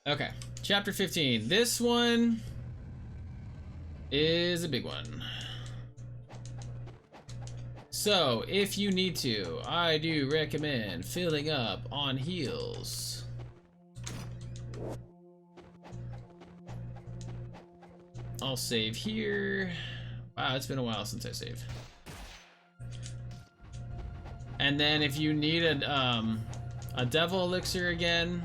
Okay, chapter 15. This one is a big one. So, if you need to, I do recommend filling up on heals. I'll save here. Wow, it's been a while since I saved. And then if you need a devil elixir again,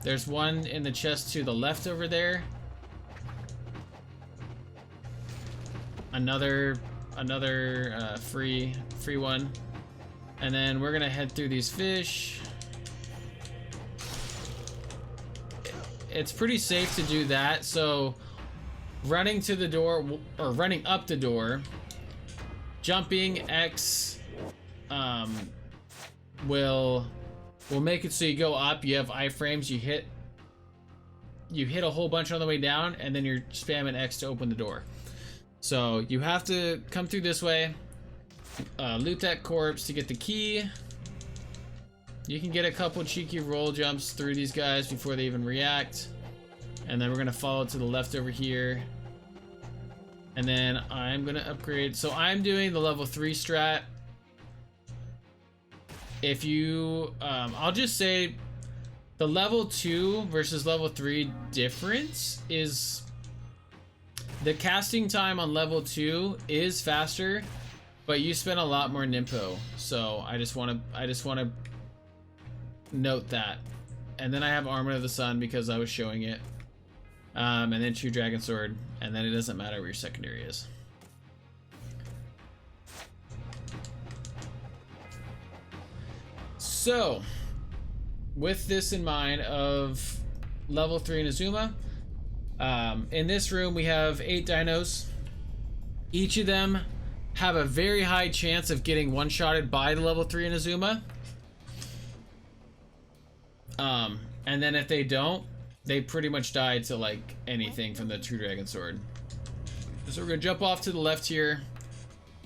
there's one in the chest to the left over there. Another free one. And then we're gonna head through these fish. It's pretty safe to do that, so running to the door, or running up the door, jumping X will make it so you go up, you have iframes, you hit a whole bunch on the way down, and then you're spamming X to open the door. So you have to come through this way, loot that corpse to get the key. You can get a couple cheeky roll jumps through these guys before they even react. And then we're gonna follow to the left over here. And then I'm gonna upgrade. So I'm doing the level 3 strat. If you, I'll just say the level 2 versus level 3 difference is the casting time on level 2 is faster, but you spend a lot more Nimpo. So I just want to note that. And then I have Armor of the Sun because I was showing it. And then True Dragon Sword, and then it doesn't matter where your secondary is. So, with this in mind of level 3 Inazuma, in this room we have 8 dinos. Each of them have a very high chance of getting one-shotted by the level 3 Inazuma. And then if they don't, they pretty much die to like anything from the True Dragon Sword. So we're gonna jump off to the left here.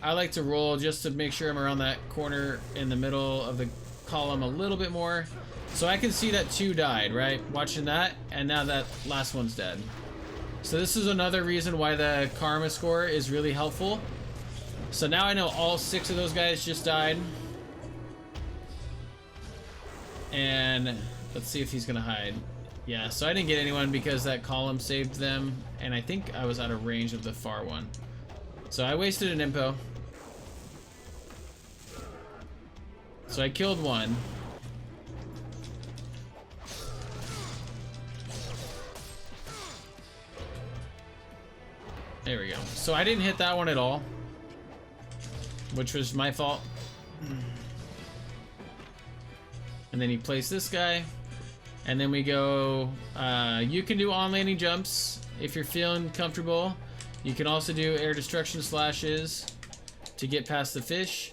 I like to roll just to make sure I'm around that corner in the middle of the column a little bit more. So I can see that 2 died, right? Watching that, and now that last one's dead. So this is another reason why the karma score is really helpful. So now I know all 6 of those guys just died. And let's see if he's gonna hide. Yeah, so I didn't get anyone because that column saved them, and I think I was out of range of the far one. So I wasted an impo. So I killed one. There we go. So I didn't hit that one at all, which was my fault. And then he placed this guy. And then we go, you can do on-landing jumps if you're feeling comfortable. You can also do air destruction slashes to get past the fish.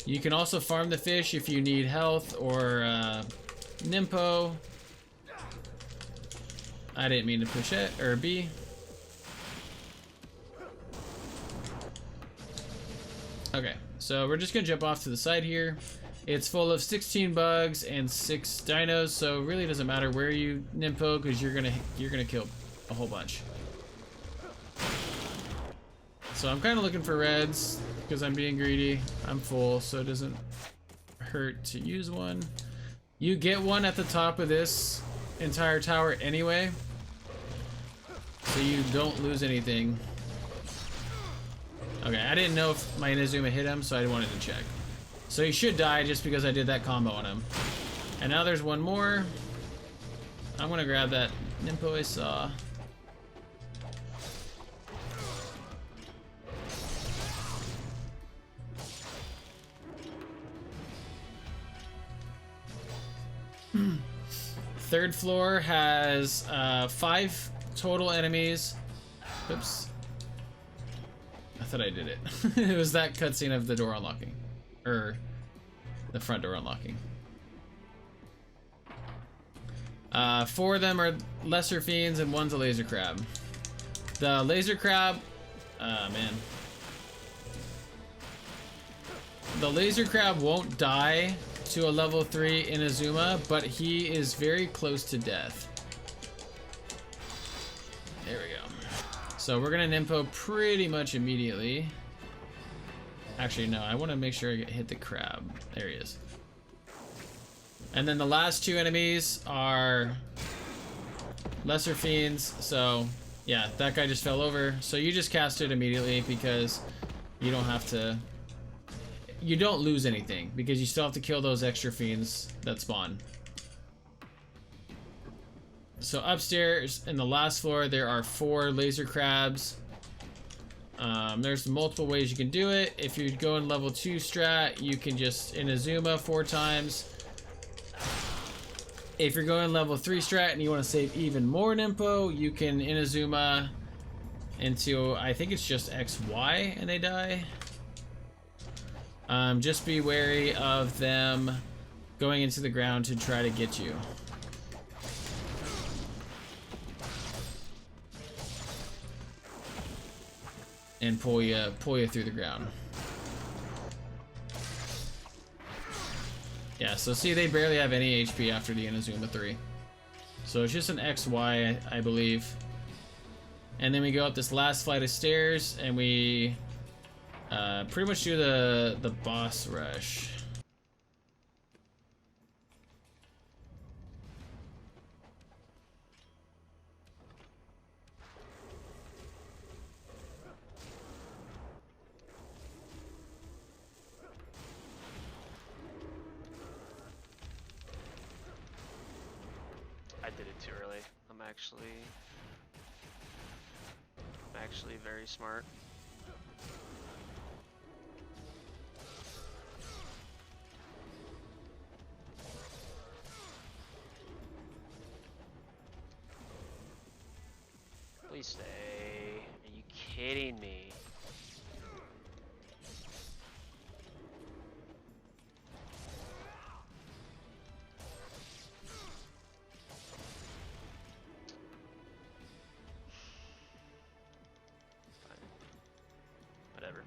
You can also farm the fish if you need health or Nimpo. I didn't mean to push it, or B. Okay, so we're just gonna jump off to the side here. It's full of 16 bugs and 6 dinos, so it really doesn't matter where you Nimpo, because you're gonna kill a whole bunch. So I'm kind of looking for reds because I'm being greedy. I'm full, so it doesn't hurt to use one. You get one at the top of this entire tower anyway, so you don't lose anything. Okay, I didn't know if my Inazuma hit him, so I wanted to check. So he should die just because I did that combo on him. And now there's one more. I'm gonna grab that Nimpo I saw. Third floor has 5 total enemies. Oops. I thought I did it. It was that cutscene of the door unlocking. Or the front door unlocking. 4 of them are lesser fiends and 1's a laser crab. The laser crab, man. The laser crab won't die to a level 3 Inazuma, but he is very close to death. There we go. So we're gonna Nimpo pretty much immediately. Actually, no, I want to make sure I hit the crab. There he is. And then the last two enemies are lesser fiends. So yeah, that guy just fell over. So you just cast it immediately because you don't have to. You don't lose anything because you still have to kill those extra fiends that spawn. So upstairs in the last floor there are 4 laser crabs. There's multiple ways you can do it. If you go in level 2 strat, you can just Inazuma 4 times. If you're going level 3 strat and you want to save even more Nimpo, you can Inazuma into, I think it's just XY and they die. Just be wary of them going into the ground to try to get you. And pull you through the ground. Yeah, so see, they barely have any HP after the Inazuma 3. So it's just an XY, I believe. And then we go up this last flight of stairs, and we pretty much do the boss rush. I did it too early. I'm actually very smart. Please stay. Are you kidding me? Whatever.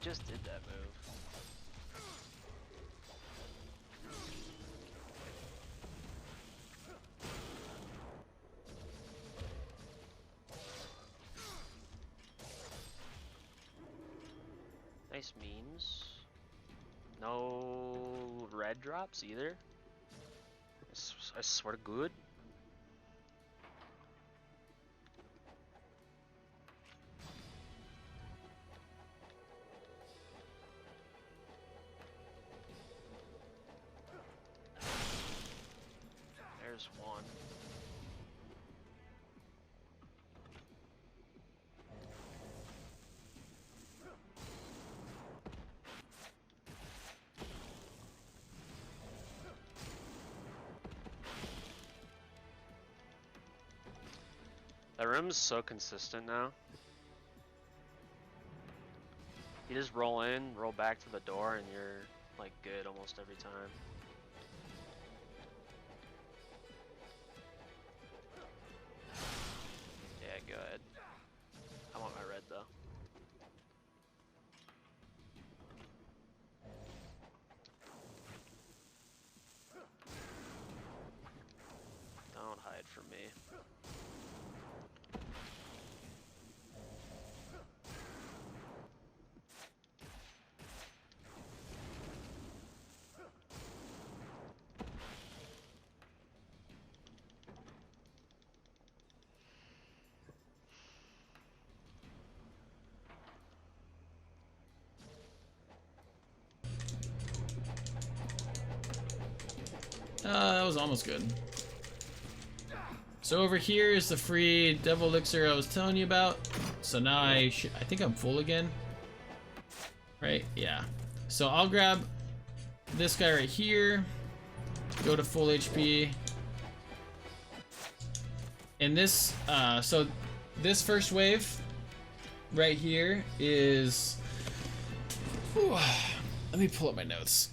Just did that move. Nice memes. No red drops either. I swear to good. There's one. That room's so consistent now. You just roll in, roll back to the door, and you're like good almost every time. Yeah, go ahead. I want my red though. Don't hide from me. That was almost good. So over here is the free devil elixir I was telling you about. So now I think I'm full again. Right? Yeah. So I'll grab this guy right here. Go to full HP. And this, so this first wave right here is, whew, let me pull up my notes.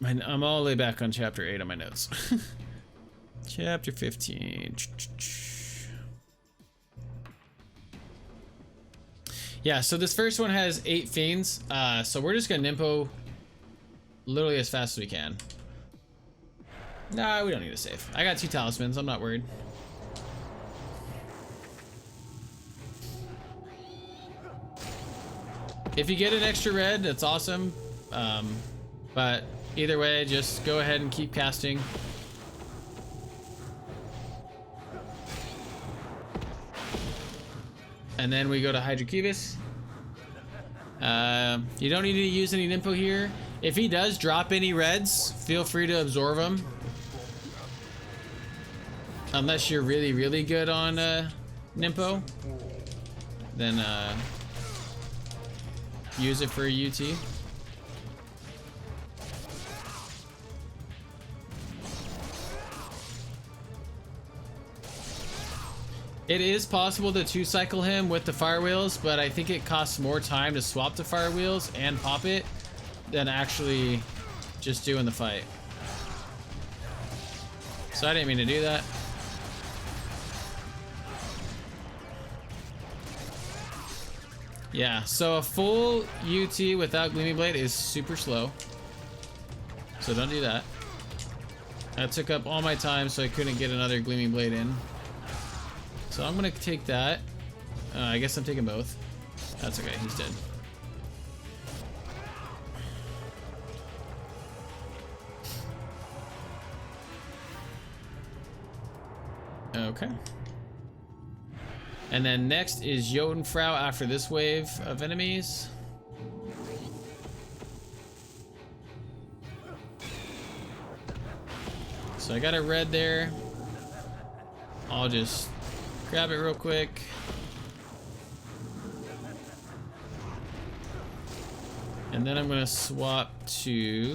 I'm all the way back on chapter 8 on my notes. Chapter 15. Yeah, so this first one has 8 fiends. So we're just gonna Nimpo literally as fast as we can. Nah, we don't need to save. I got 2 talismans, I'm not worried. If you get an extra red, that's awesome. But either way, just go ahead and keep casting. And then we go to Hydracubus. You don't need to use any Nimpo here. If he does drop any reds, feel free to absorb them. Unless you're really, really good on Nimpo, then use it for a UT. It is possible to 2-cycle him with the fire wheels, but I think it costs more time to swap the fire wheels and pop it than actually just doing the fight. So I didn't mean to do that. Yeah, so a full UT without Gleaming Blade is super slow. So don't do that. That took up all my time, so I couldn't get another Gleaming Blade in. So I'm gonna take that. I guess I'm taking both. That's okay, he's dead. Okay. And then next is Yotunfrau after this wave of enemies. So I got a red there. I'll just grab it real quick. And then I'm gonna swap to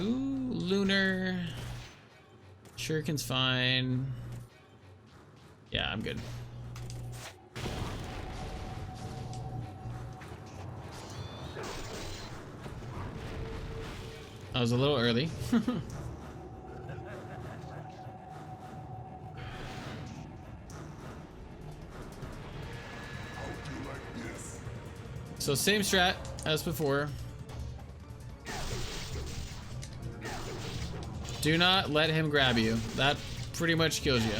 Lunar. Shuriken's fine. Yeah, I'm good. I was a little early. So same strat as before. Do not let him grab you. That pretty much kills you.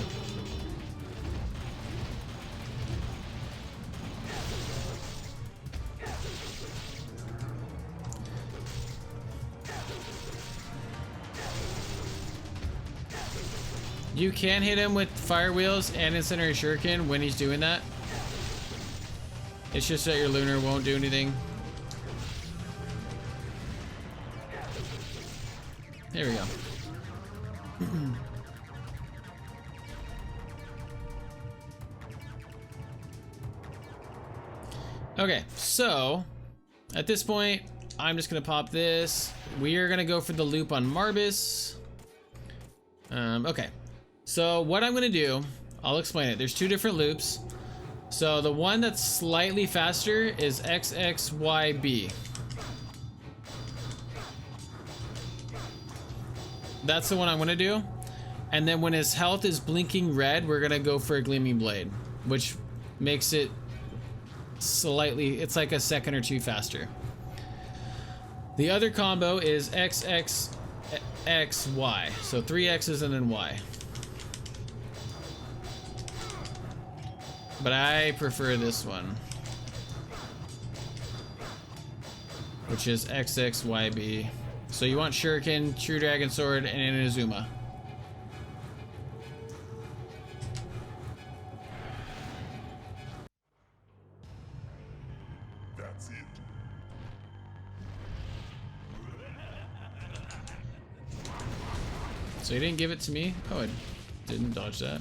You can hit him with fire wheels and incendiary shuriken when he's doing that. It's just that your lunar won't do anything. There we go. Okay, so at this point, I'm just gonna pop this. We are gonna go for the loop on Marbus. Okay, so what I'm gonna do, I'll explain it. There's 2 different loops. So the one that's slightly faster is XXYB. That's the one I'm gonna do. And then when his health is blinking red, we're gonna go for a Gleaming Blade, which makes it slightly, it's like a second or 2 faster. The other combo is XXXY. So 3 X's and then Y. But I prefer this one, which is XXYB. So you want Shuriken, True Dragon Sword, and Inazuma. That's it. So you didn't give it to me? Oh, I didn't dodge that.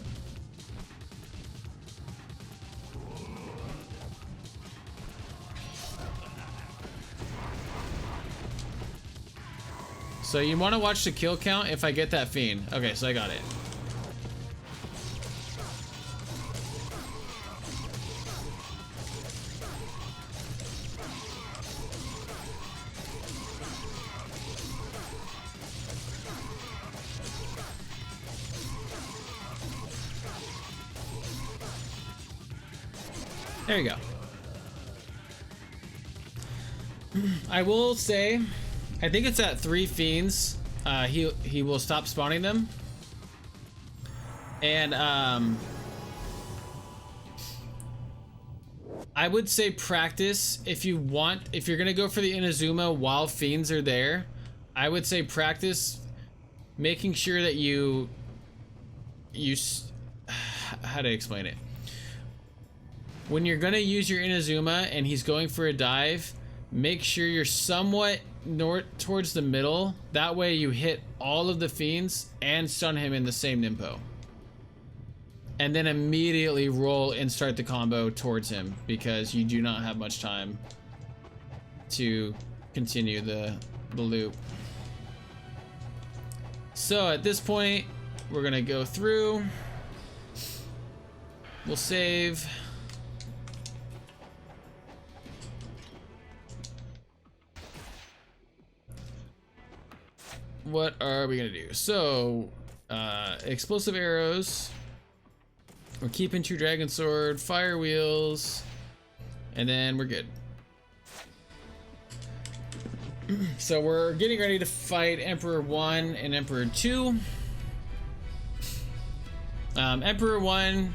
So you want to watch the kill count if I get that fiend. Okay, so I got it. There you go. I will say, I think it's at 3 fiends. He will stop spawning them. And I would say practice if you want. If you're gonna go for the Inazuma while fiends are there, I would say practice making sure that you how to explain it. When you're gonna use your Inazuma and he's going for a dive, make sure you're somewhat north towards the middle. That way you hit all of the fiends and stun him in the same nimpo. And then immediately roll and start the combo towards him, because you do not have much time to continue the loop. So at this point, we're gonna go through. We'll save. What are we gonna do? So, explosive arrows. We're keeping True Dragon Sword, fire wheels, and then we're good. So we're getting ready to fight Emperor 1 and Emperor 2. Emperor 1,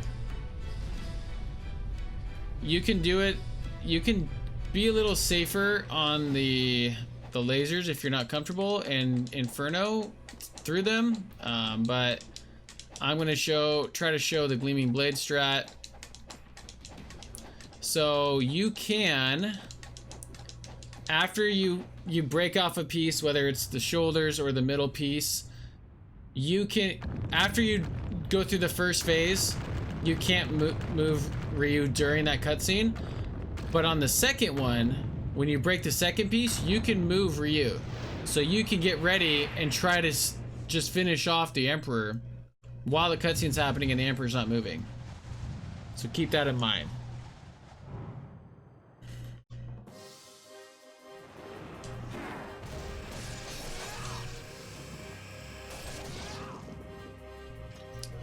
you can do it. You can be a little safer on the lasers if you're not comfortable, and Inferno through them, but I'm gonna try to show the Gleaming Blade strat. So you can, after you break off a piece, whether it's the shoulders or the middle piece, you can, after you go through the first phase, you can't move Ryu during that cutscene, but on the second one, when you break the second piece, you can move Ryu. So you can get ready and try to just finish off the Emperor while the cutscene's happening and the Emperor's not moving. So keep that in mind.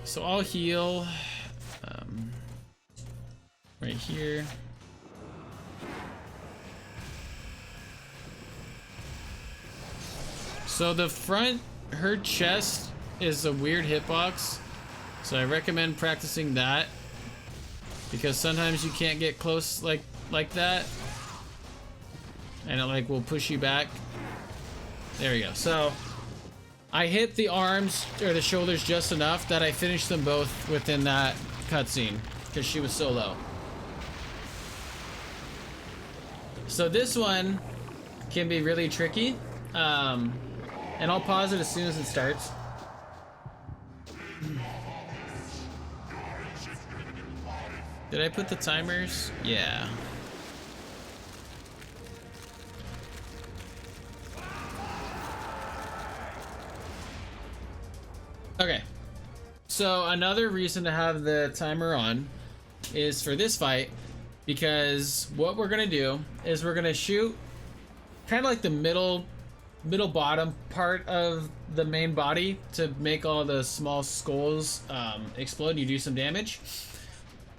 So I'll heal right here. So the front, her chest is a weird hitbox, so I recommend practicing that, because sometimes you can't get close like that, and it like will push you back. There we go. So I hit the arms or the shoulders just enough that I finished them both within that cutscene, because she was so low. So this one can be really tricky. And I'll pause it as soon as it starts. Did I put the timers? Yeah. Okay. So another reason to have the timer on is for this fight, because what we're gonna do is we're gonna shoot kind of like the middle bottom part of the main body to make all the small skulls explode. You do some damage,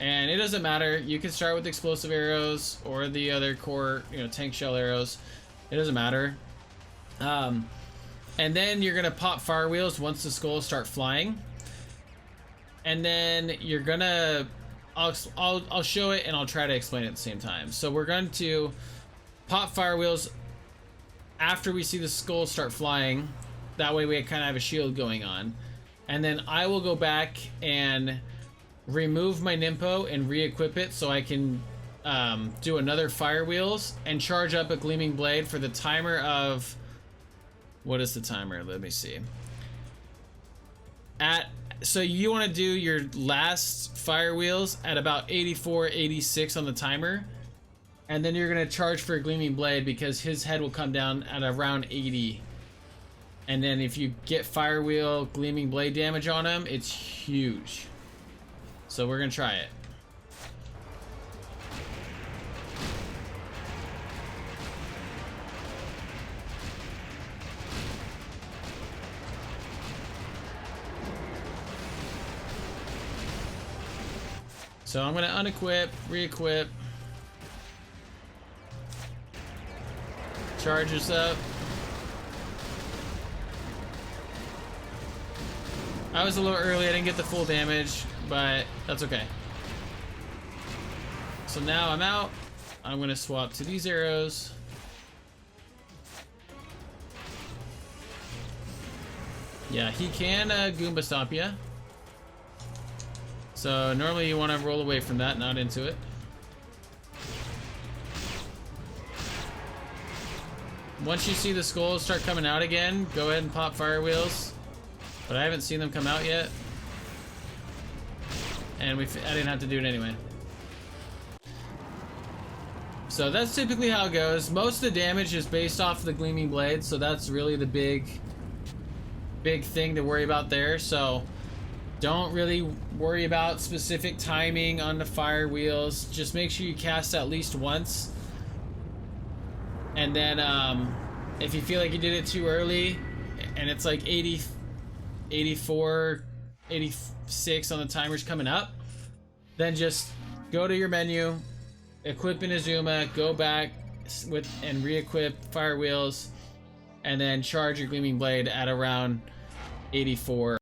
and it doesn't matter. You can start with explosive arrows or the other core, tank shell arrows. It doesn't matter. And then you're gonna pop fire wheels once the skulls start flying, and then you're gonna I'll show it and I'll try to explain it at the same time. So we're going to pop fire wheels after we see the skulls start flying. That way we kind of have a shield going on. And then I will go back and remove my Nimpo and re-equip it so I can do another fire wheels and charge up a Gleaming Blade for the timer of... What is the timer? Let me see. So you want to do your last fire wheels at about 84, 86 on the timer. And then you're going to charge for a Gleaming Blade because his head will come down at around 80. And then if you get fire wheel gleaming blade damage on him, it's huge. So we're gonna try it. So I'm gonna unequip, re-equip. Charge us up. I was a little early, I didn't get the full damage, but that's okay. So now I'm out. I'm gonna swap to these arrows. Yeah, he can Goomba stomp ya. So normally you want to roll away from that, not into it. Once you see the skulls start coming out again, go ahead and pop fire wheels. But I haven't seen them come out yet. And I didn't have to do it anyway. So that's typically how it goes. Most of the damage is based off the gleaming blade, so that's really the big thing to worry about there. So don't really worry about specific timing on the fire wheels. Just make sure you cast at least once. And then if you feel like you did it too early and it's like 80, 84, 86 on the timers coming up, then just go to your menu, equip Inazuma, go back and re-equip fire wheels, and then charge your gleaming blade at around 84.